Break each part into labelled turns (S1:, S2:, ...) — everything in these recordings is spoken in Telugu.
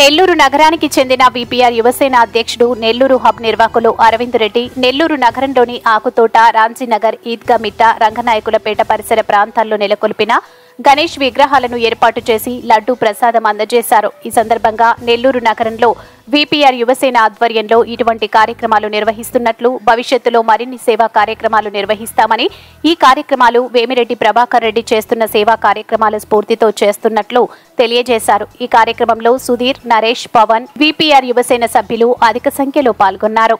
S1: నెల్లూరు నగరానికి చెందిన విపిఆర్ యువసేన అధ్యక్షుడు, నెల్లూరు హబ్ నిర్వాహకులు అరవింద్ రెడ్డి నెల్లూరు నగరంలోని ఆకుతోట, రాంజీనగర్, ఈద్గా మిట్ట, రంగనాయకులపేట పరిసర ప్రాంతాల్లో నెలకొల్పిన గణేష్ విగ్రహాలను ఏర్పాటు చేసి లడ్డూ ప్రసాదం అందజేశారు. ఈ సందర్భంగా నెల్లూరు నగరంలో విపిఆర్ యువసేన ఆధ్వర్యంలో ఇటువంటి కార్యక్రమాలు నిర్వహిస్తున్నట్లు, భవిష్యత్తులో మరిన్ని సేవా కార్యక్రమాలు నిర్వహిస్తామని, ఈ కార్యక్రమాలు వేమిరెడ్డి ప్రభాకర్ రెడ్డి చేస్తున్న సేవా కార్యక్రమాల స్ఫూర్తితో చేస్తున్నట్లు తెలియజేశారు. ఈ కార్యక్రమంలో సుధీర్, నరేష్, పవన్, విపిఆర్ యువసేన సభ్యులు అధిక సంఖ్యలో పాల్గొన్నారు.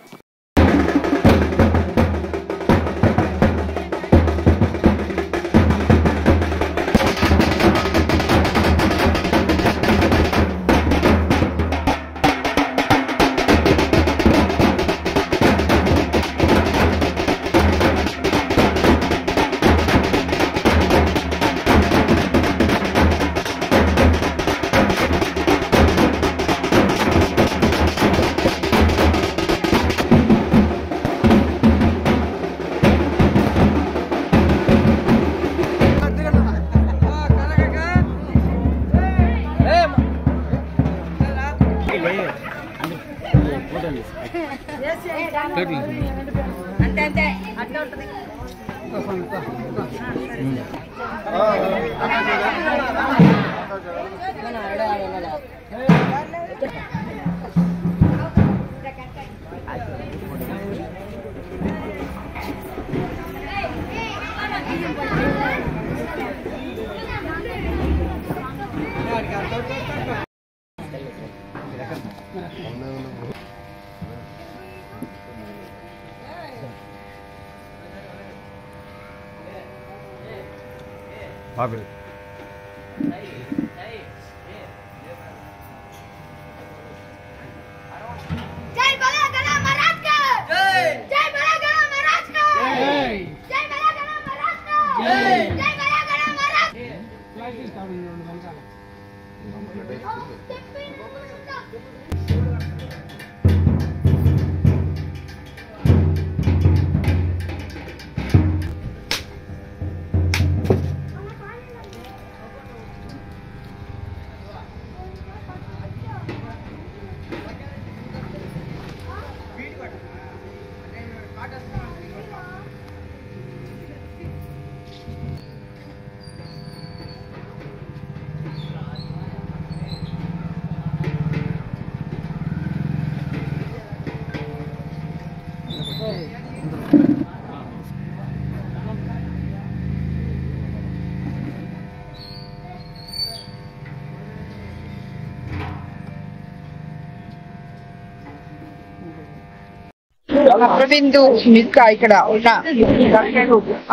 S2: అరవింద్ ఇంకా ఇక్కడ ఉన్న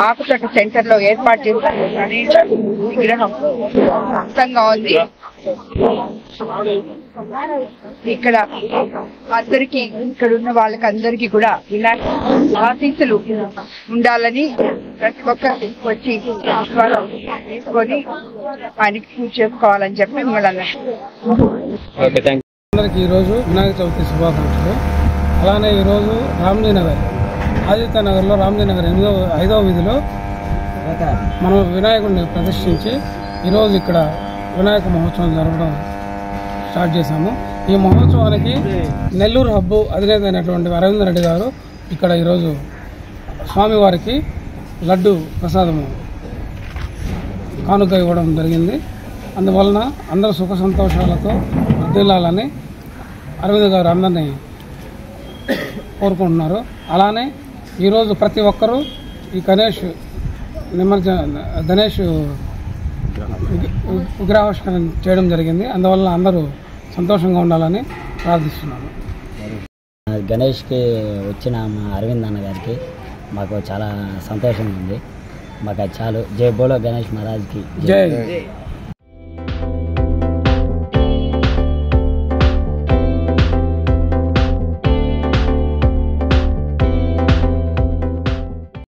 S2: ఆకుతోట సెంటర్ లో ఏర్పాటు చేసిన విగ్రహం అద్భుతంగా ఉంది. ఇక్కడ అందరికి, ఇక్కడ ఉన్న వాళ్ళకి అందరికి కూడా ఇలాంటి ఆశీస్సులు ఉండాలని ప్రతి ఒక్కరు వచ్చి తీసుకొని ఆయనకి పూజ చేసుకోవాలని చెప్పి మిమ్మల్ని
S3: అందరికి ఈరోజు వినాయక చవితి శుభాకాంక్షలు. అలానే ఈరోజు రాంజీనగర్, ఆదిత్యనగర్లో రాంజీనగర్ 5వ వీధిలో మనం వినాయకుడిని ప్రతిష్ఠించి ఈరోజు ఇక్కడ వినాయక మహోత్సవం జరగడం స్టార్ట్ చేశాము. ఈ మహోత్సవానికి నెల్లూరు హబ్బు అధినేత అయినటువంటి అరవింద్ రెడ్డి గారు ఇక్కడ ఈరోజు స్వామివారికి లడ్డు ప్రసాదము కానుక ఇవ్వడం జరిగింది. అందువలన అందరూ సుఖ సంతోషాలతో వర్ధిల్లాలని అరవింద్ గారు అందరినీ కోరుకుంటున్నారు. అలానే ఈరోజు ప్రతి ఒక్కరూ ఈ గణేష్ విగ్రహావిష్కరణ చేయడం జరిగింది. అందువల్ల అందరూ సంతోషంగా ఉండాలని ప్రార్థిస్తున్నాను.
S4: గణేష్కి వచ్చిన మా అరవింద్ అన్న గారికి మాకు చాలా సంతోషంగా ఉంది. మాకు చాలు. జై బోలో గణేష్ మహారాజ్కి
S3: జై.